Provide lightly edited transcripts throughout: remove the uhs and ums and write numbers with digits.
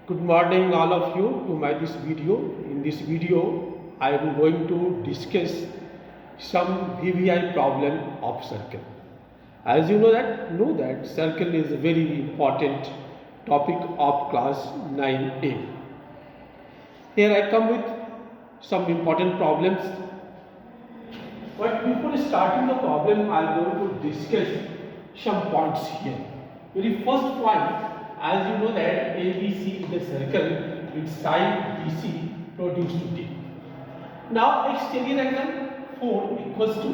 Good morning all of you to my this video. In this video I am going to discuss some VVI problem of circle. As you know that circle is a very important topic of class 9A. Here I come with some important problems. But before starting the problem, I am going to discuss some points here. Very first point, as you know that ABC is a circle with side BC produced to D. Now exterior angle 4 equals to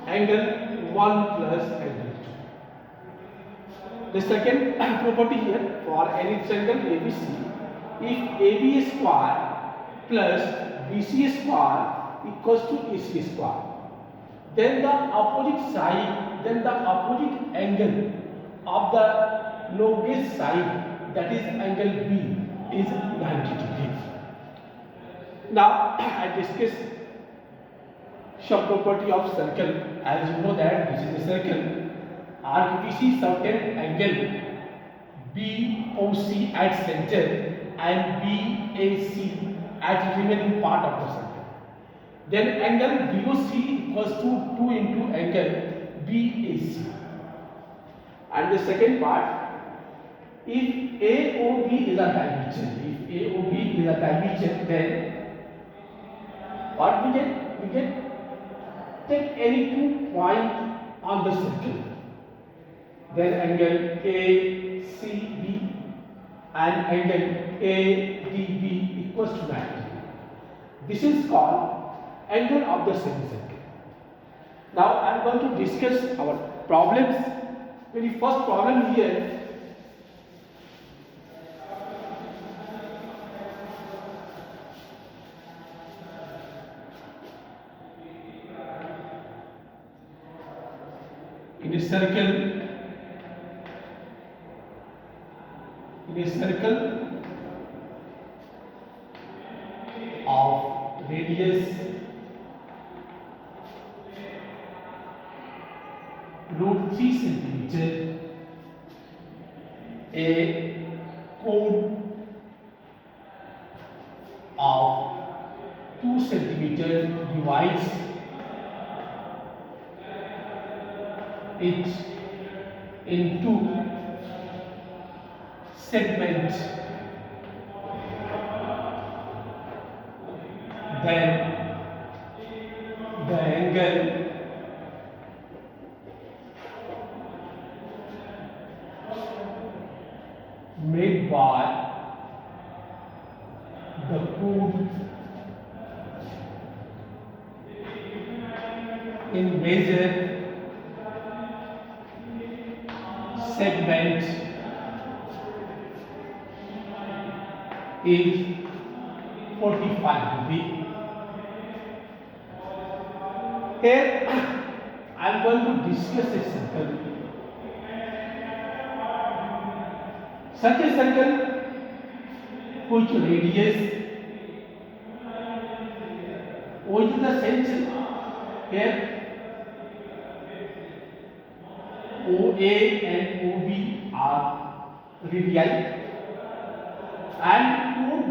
angle 1 plus angle 2. The second property here for any triangle ABC, if AB square plus BC square equals to AC square, then the opposite angle of the longest side, that is angle B, is 90 degrees. Now I discuss some property of circle. As you know that this is a circle. RBC certain angle BOC at center and BAC at remaining part of the circle. Then angle BOC equals to 2 into angle BAC. And the second part, if AOB is a dimension, then what we get? We get take any 2 points on the circle. Then angle ACB and angle ADB equals to 90. This is called angle of the semicircle. Now I am going to discuss our problems. Very first problem here. In a circle of radius √3 centimeter, a chord of 2 centimeter divides it into segments, then the angle made by the chord in major segment is 45 degrees. Here I am going to discuss a circle. Such a circle which radius is the sense here OA and OB are radii and chord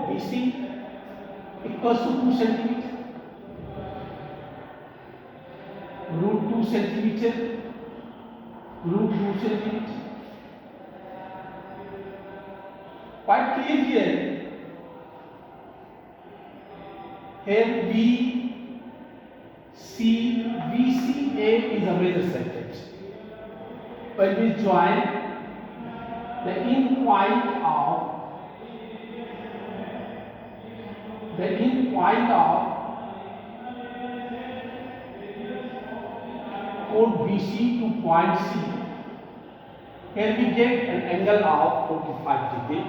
BC equals to 2 centimeter, √2 centimeter, √2 centimeter. Quite clear here. Here VCA is a major circuit. When we join the end point of chord BC to point C, here we get an angle of 45 degree.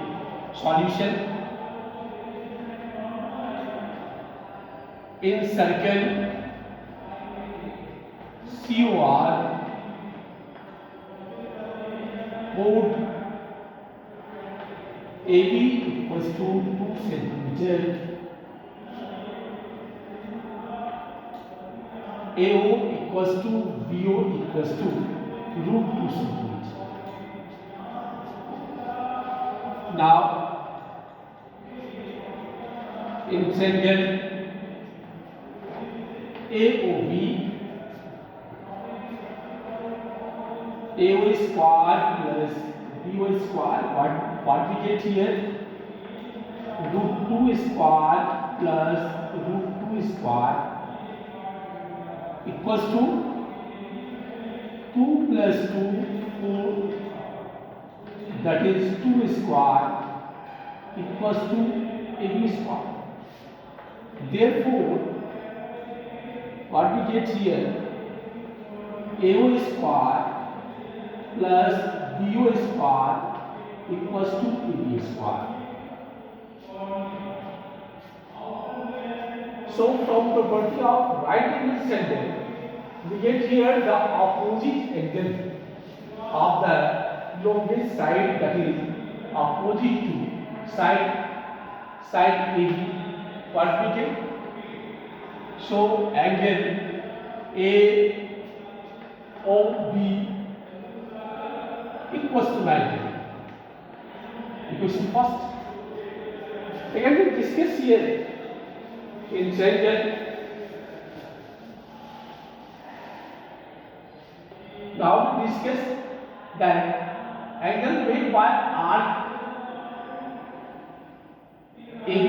Solution: in circle COR, chord AB equals to 2 centimeter, AO equals to BO equals to √2 centimeter. Now in triangle AOB, AO square plus BO square, what we get here? Root 2 square plus root 2 square equals to 2 plus 2, 4, that is 2 square equals to AB square. Therefore, what we get here? AO square plus BO square equals to AB square. So from property of right angle triangle, we get here the opposite angle of the longest side, that is opposite to side AB. What we get? So angle AOB equals to 90. Equation first. Again we discuss here in triangle. Now we discuss that angle made by arc AB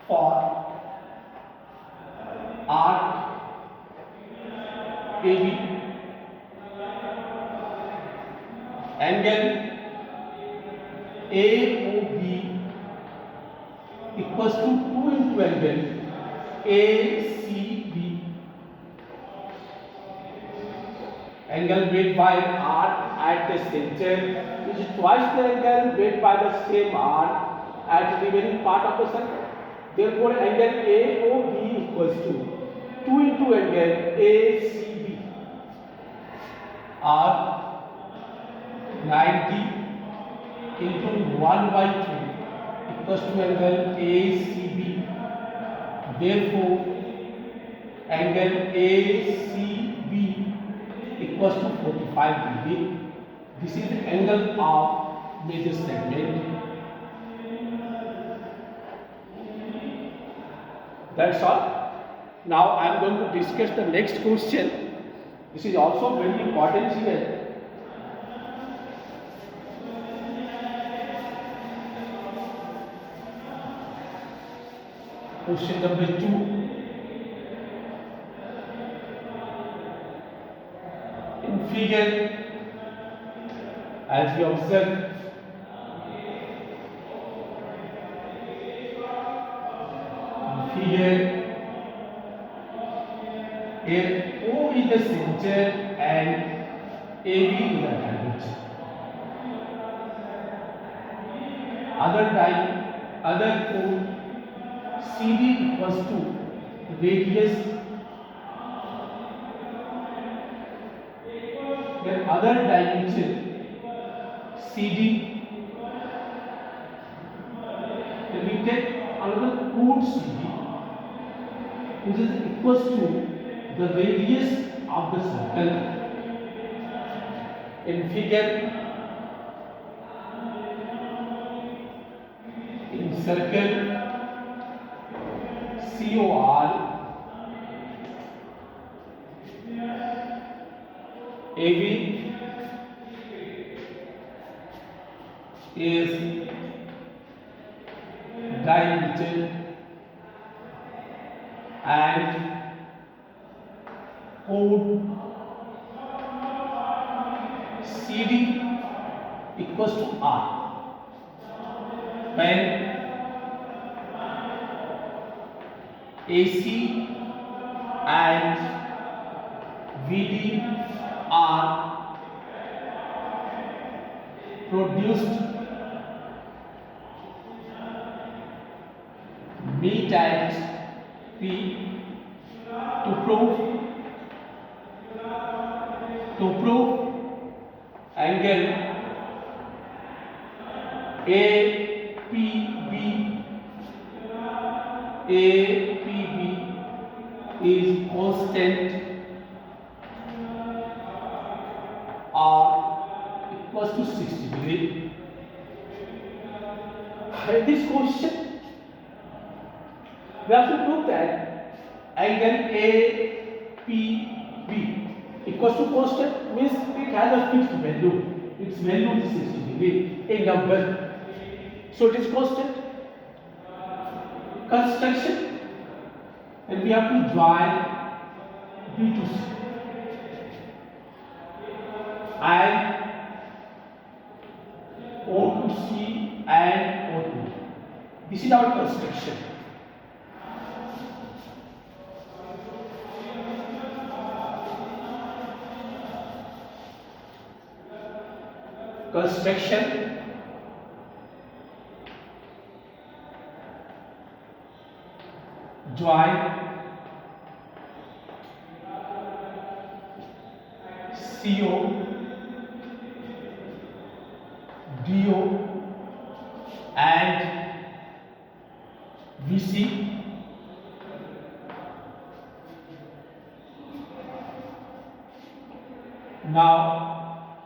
for arc AB, angle AOB equals to 2 into angle ACB, angle made by arc at the center is twice the angle made by the same arc at the remaining part of the circle. Therefore, angle AOB equals to 2 into angle ACB, or 90 into 1 by 2 equals to angle ACB. Therefore, angle ACB equals to 45 degree. This is the angle of major segment. That's all. Now I am going to discuss the next question. This is also very important here. Question number 2. In figure, as we observe, here O is the center and AB is the diameter. Other code CD equals to radius, then other dimension CD. Then we take another code CD, which is equals to the radius of the circle. In figure, in circle COR, AB is diameter and chord CD equals to R. When AC and VD are produced, B times P to prove angle APB is constant or equals to 60 degree. In this question, we have to prove that angle APB equals to constant, means it has a fixed value. Its value is 60 degree, a number. So it is constant. Construction, and we have to join B to C and O to C and O to B. This is our construction. Construction, join CO, DO and VC. Now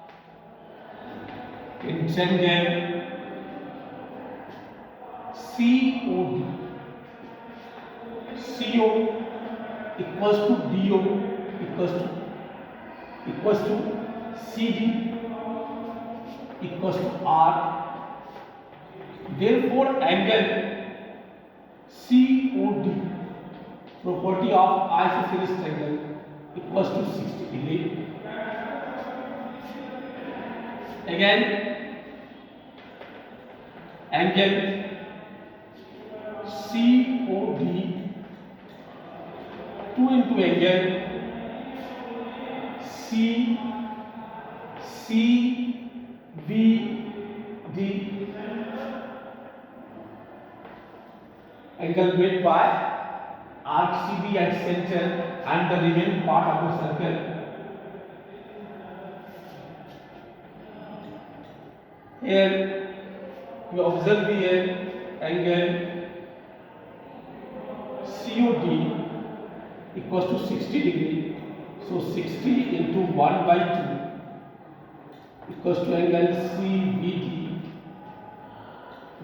in triangle COD, CO equals to DO equals to CD equals to R. Therefore, angle COD, property of isosceles triangle, equals to 60 degree. Again, angle COD 2 into angle CVD, angle made by arc CB at center and the remaining part of the circle. Here we observe here angle COD equals to 60 degree. So 60 into 1 by 2 equals to angle CVD.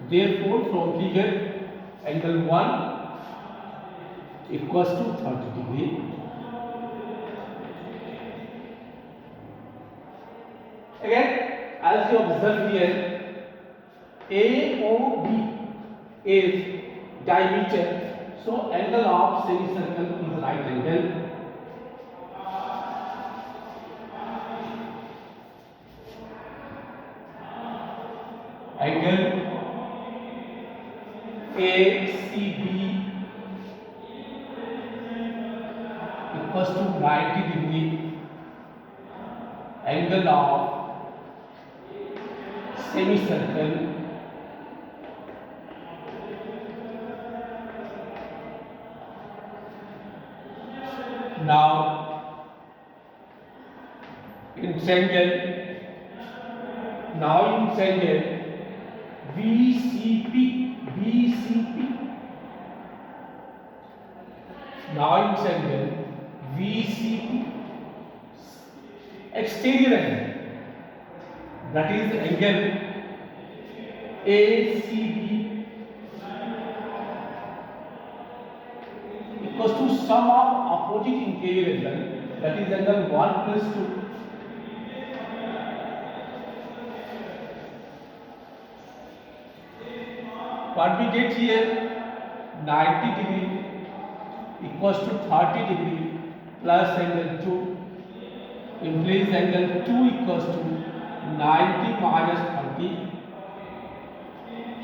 Therefore, from figure, angle 1 equals to 30 degree. Again, as you observe here, AOB is diameter, so angle of semicircle is right angle. Angle ACB equals to 90 degree. Angle of semicircle now in triangle VCP now in triangle VCP exterior angle, that is angle ACB equals to sum of opposite interior angle, that is angle 1 plus 2. What we get here, 90 degree equals to 30 degree plus angle 2 implies angle 2 equals to 90 minus 30.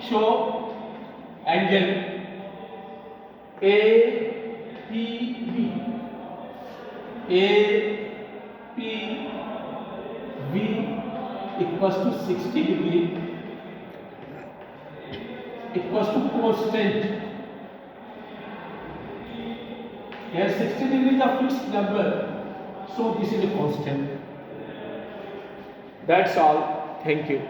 So angle APB equals to 60 degree equals to constant. Here 60 degree is a fixed number, so this is a constant. That's all. Thank you.